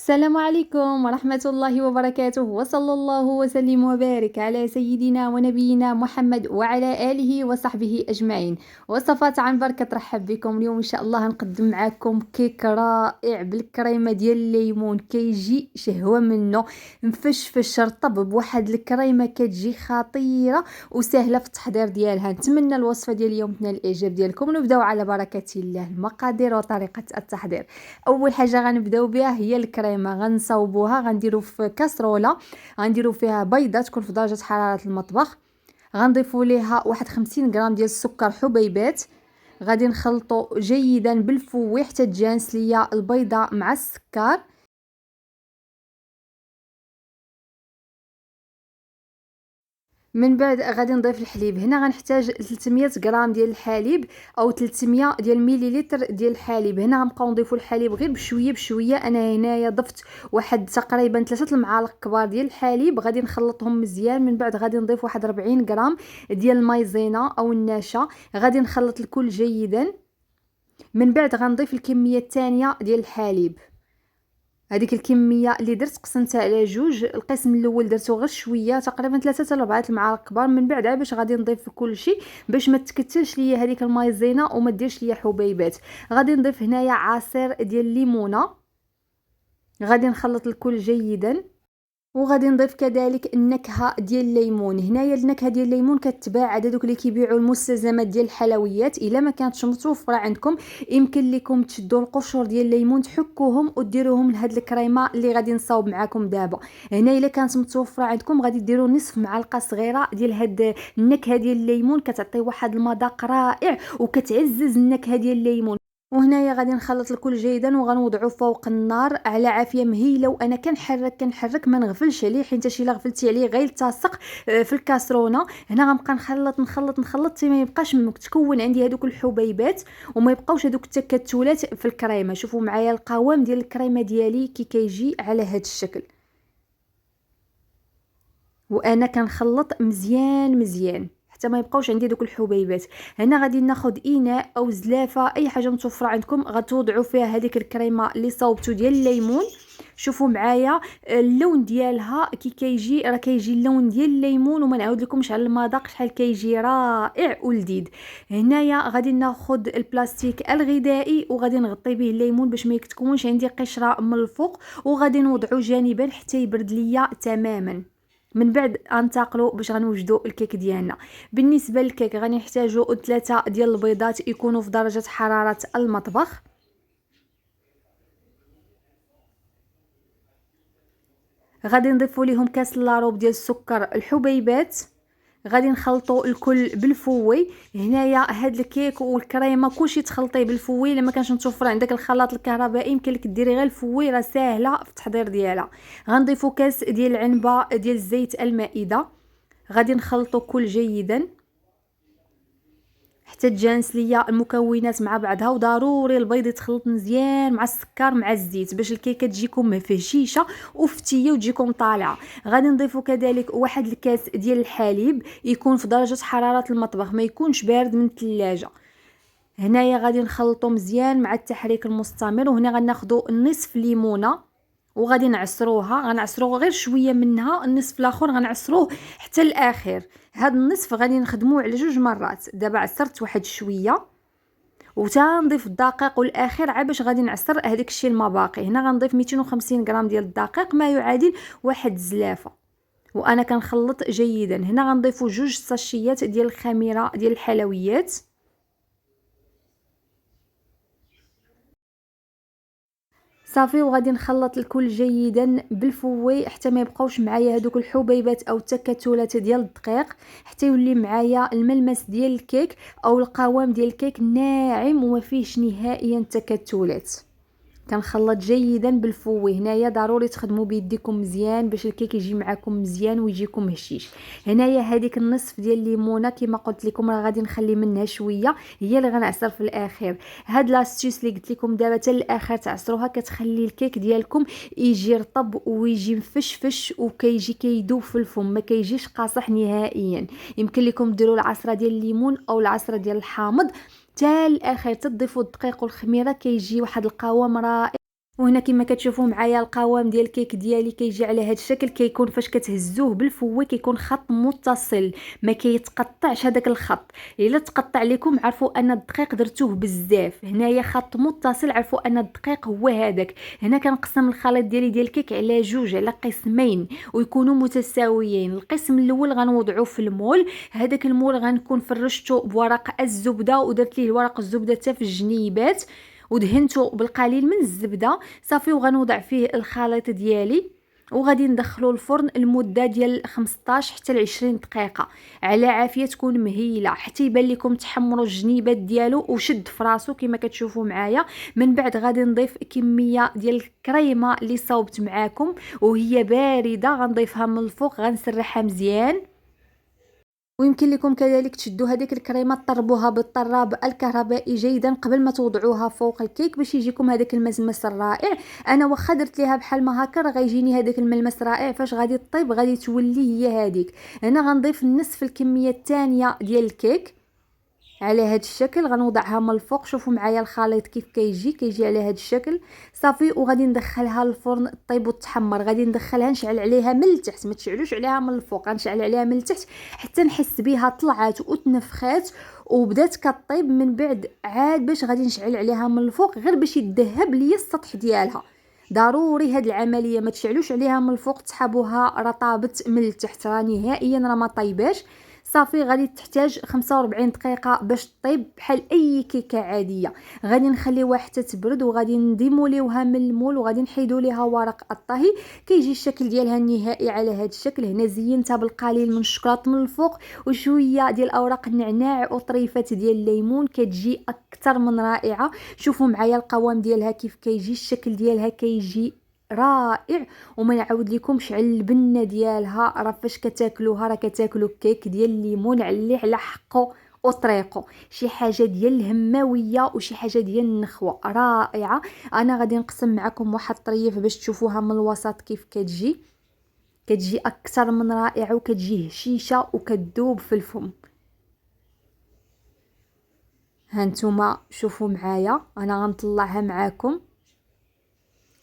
السلام عليكم ورحمة الله وبركاته، وصلى الله وسلم وبارك على سيدنا ونبينا محمد وعلى آله وصحبه أجمعين. وصفات عن بركة ترحب بكم. اليوم إن شاء الله نقدم معكم كيك رائع بالكريمة ديال الليمون، كيجي شهوة منه، مفشفش رطب بواحد الكريمة كتجي خطيرة وسهلة في التحضير ديالها. نتمنى الوصفة ديال اليوم تنال الإعجاب ديالكم، ونبداو على بركة الله. المقادير وطريقة التحضير: اول حاجه غنبداو بها هي الكريمه. غنصاوبوها، غنديرو في كاسرونه، غنديرو فيها بيضه تكون في درجه حراره المطبخ، غنضيفو ليها واحد 50 غرام ديال السكر حبيبات. غادي نخلطو جيدا بالفوي حتى تجانس ليا البيضه مع السكر. من بعد غادي نضيف الحليب. هنا غنحتاج 300 غرام ديال الحليب او 300 ديال مليلتر ديال الحليب. هنا غنبقاو نضيفوا الحليب غير بشويه بشويه. انا هنايا ضفت واحد تقريبا 3 المعالق كبار ديال الحليب، غادي نخلطهم مزيان. من بعد غادي نضيف واحد 40 غرام ديال المايزينا او النشا، غادي نخلط الكل جيدا. من بعد غنضيف الكميه الثانيه ديال الحليب. هذيك الكميه اللي درت قسمتها على جوج. القسم الاول درتو غير شويه، تقريبا 3 حتى 4 المعالق كبار. من بعد باش غادي نضيف كل شيء باش ما تكتلش ليا هذيك المايزينا وما ديرش ليا حبيبات. غادي نضيف هنايا عصير ديال الليمونه، غادي نخلط الكل جيدا. وغادي نضيف كذلك النكهه ديال الليمون. هنايا النكهه ديال الليمون كتباع عند دوك اللي كيبيعوا المستلزمات ديال الحلويات. الا ما كانتش متوفره عندكم، يمكن لكم تشدوا القشور ديال الليمون تحكوهم وديروهم لهاد الكريمه اللي غادي نصاوب معكم دابا. هنا الا كانت متوفره عندكم غادي ديروا نصف معلقه صغيره ديال هاد النكهه ديال الليمون، كتعطي واحد المذاق رائع وكتعزز النكهه ديال الليمون. وهنايا غادي نخلط الكل جيدا وغنوضعو فوق النار على عافيه مهيله. وانا كنحرك ما نغفلش عليه، حيت الا غفلتي عليه غيلتصق في الكاسرونه. هنا غنبقى نخلط حتى ما يبقاش متكون عندي هذوك الحبيبات وما يبقاوش هذوك التكتلات في الكريمه. شوفوا معايا القوام ديال الكريمه ديالي كي كيجي على هذا الشكل. وانا كنخلط مزيان مزيان حتى ما يبقاوش عندي دوك الحبيبات. هنا غادي ناخذ اناء او زلافه، اي حاجه متوفره عندكم، غتوضعوا فيها هذيك الكريمه اللي صاوبتو ديال الليمون. شوفوا معايا اللون ديالها كي كيجي، راه كيجي اللون ديال الليمون وما نعاود لكمش على المذاق شحال كيجي رائع ولذيذ. هنايا غادي ناخذ البلاستيك الغذائي وغادي نغطي به الليمون باش ما يتكونش عندي قشره من الفوق، وغادي نوضعو جانبا حتى يبرد ليا تماما. من بعد غنتقلوا باش غنوجدوا الكيك ديالنا. بالنسبه للكيك غادي نحتاجوا 3 ديال البيضات يكونوا في درجه حراره المطبخ. غادي نضيفوا ليهم كاس لاروب ديال السكر الحبيبات. غادي نخلطوا الكل بالفوي. هنايا هاد الكيك والكريمه كلشي تخلطيه بالفوي. الا ما كانش متوفر عندك الخلاط الكهربائي يمكن لك ديري غير الفوي، راه ساهله في التحضير ديالها. غنضيفوا كاس ديال العنبه ديال زيت المائده. غادي نخلطوا كل جيدا حتى تجانس ليا المكونات مع بعضها. وضروري البيض يتخلط مزيان مع السكر مع الزيت باش الكيكه تجيكم مفشيشه وفتيه وتجيكم طالعه. غادي نضيفوا كذلك واحد الكاس ديال الحليب يكون في درجه حراره المطبخ، ما يكونش بارد من الثلاجه. هنايا غادي نخلطوا مزيان مع التحريك المستمر. وهنا غناخذوا نصف ليمونه وغادي نعصروها. غنعصروا غير شويه منها، النصف الاخر غنعصروه حتى الاخر. هاد النصف غادي نخدموه على جوج مرات. دابا عصرت واحد شويه وتا نضيف الدقيق والاخر عا باش غادي نعصر هذاك الشيء المباقي. هنا غنضيف 250 غرام ديال الدقيق، ما يعادل واحد زلافه. وانا كنخلط جيدا. هنا غنضيفوا جوج ساشيات ديال الخميره ديال الحلويات. صافي وغادي نخلط الكل جيدا بالفوي حتى ما يبقاوش معايا هذوك الحبيبات او التكتلات ديال الدقيق، حتى يولي معايا الملمس ديال الكيك او القوام ديال الكيك ناعم وما فيهش نهائيا تكتلات. كنخلط جيدا بالفوي. هنايا ضروري تخدموا بيديكم مزيان باش الكيك يجي معكم مزيان ويجيكم هشيش. هنايا هذيك النصف ديال الليمونه كما قلت لكم راه غادي نخلي منها شويه، هي اللي غنعصر في الاخر. هاد لاستيس اللي قلت لكم دابا حتى الاخر تعصروها كتخلي الكيك ديالكم يجي رطب ويجي مفشفش وكيجي كيدوب في الفم، ما كيجيش قاصح نهائيا. يمكن لكم ديروا العصره ديال الليمون او العصره ديال الحامض حتى الاخر، تضيفوا الدقيق والخميره كيجي واحد القوام رائع. وهنا كما كتشوفوا معايا القوام ديال الكيك ديالي كيجي على هذا الشكل، كيكون فاش كتهزوه بالفوه كيكون خط متصل، ما كيتقطعش هذاك الخط. الا تقطع لكم عرفوا ان الدقيق درتوه بزاف. هنايا خط متصل، عرفوا ان الدقيق هو هذاك. هنا كنقسم الخليط ديالي ديال الكيك على جوج، على قسمين، ويكونوا متساويين. القسم الاول غنوضعوه في المول، هذاك المول غنكون فرشته بورق الزبده ودرت ليه ورق الزبده حتى في الجنيبات، ودهنته بالقليل من الزبده صافي. وغنوضع فيه الخليط ديالي وغادي ندخلو الفرن المده ديال 15 حتى ل 20 دقيقه على عافيه، تكون مهيله حتى يبان لكم تحمروا الجنيبات ديالو وشد في راسو كما كتشوفوا معايا. من بعد غادي نضيف كميه ديال الكريمه اللي صاوبت معاكم وهي بارده، غنضيفها من الفوق، غنسرحها مزيان. ويمكن لكم كذلك تشدوا هذيك الكريمه تطربوها بالطراب الكهربائي جيدا قبل ما توضعوها فوق الكيك باش يجيكم هذاك المزمس الرائع. انا واخا درت ليها بحال ما هكا راه غيجيني هذاك الملمس رائع. فاش غادي طيب غادي تولي هي هذيك. هنا غنضيف نصف الكميه الثانيه ديال الكيك على هذا الشكل، غنوضعها من الفوق. شوفوا معايا الخليط كيف كيجي على هذا الشكل صافي. وغادي ندخلها للفرن طيب وتحمر. غادي ندخلها نشعل عليها من التحت، ما تشعلوش عليها من الفوق، غنشعل عليها من التحت حتى نحس بها طلعات وتنفخات وبدات كطيب. من بعد عاد باش غادي نشعل عليها من الفوق غير باش يذهب ليا السطح ديالها. ضروري هاد العمليه ما تشعلوش عليها من الفوق، تسحبوها راه طابت من التحت، راه نهائيا راه ما طيباش صافي. غادي تحتاج 45 دقيقه باش طيب بحال اي كيكه عاديه. غادي نخليوها حتى تبرد وغادي نديموليوها من المول وغادي نحيدوا ليها ورق الطهي. كيجي الشكل ديالها النهائي على هذا الشكل. هنا زينتها بالقليل من الشكلاط من الفوق وشويه ديال اوراق النعناع وطريفات ديال الليمون، كتجي اكثر من رائعه. شوفوا معايا القوام ديالها كيف كيجي، الشكل ديالها كيجي رائع. وما نعاود لكمش على البنه ديالها، راه فاش كتاكلوها راه كتاكلوا كيك ديال الليمون على حقه وطريقه، شي حاجه ديال الهماويه وشي حاجه ديال النخوه رائعه. انا غادي نقسم معكم واحد الطريف باش تشوفوها من الوسط كيف كتجي اكثر من رائعه وكتجي هشيشه وكتذوب في الفم. هانتوما شوفوا معايا انا غنطلعها معاكم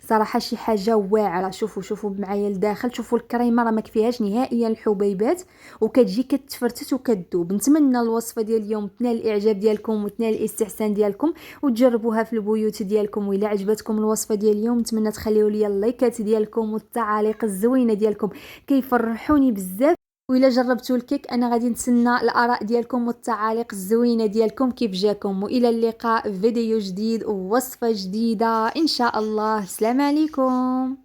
صراحه شي حاجه واعره. شوفوا معايا لداخل، شوفوا الكريمه راه ما كفيهاش نهائيا الحبيبات وكتجي كتفرتت وكتذوب. نتمنى الوصفه ديال اليوم تنال الاعجاب ديالكم وتنال الاستحسان ديالكم وتجربوها في البيوت ديالكم. والا عجبتكم الوصفه ديال اليوم نتمنى تخليوا لي اللايكات ديالكم والتعاليق الزوينه ديالكم كيفرحوني بزاف. وإلا جربتوا الكيك انا غادي نتسنى الاراء ديالكم والتعاليق الزوينه ديالكم كيف جاكم. والى اللقاء في فيديو جديد ووصفه جديده ان شاء الله. السلام عليكم.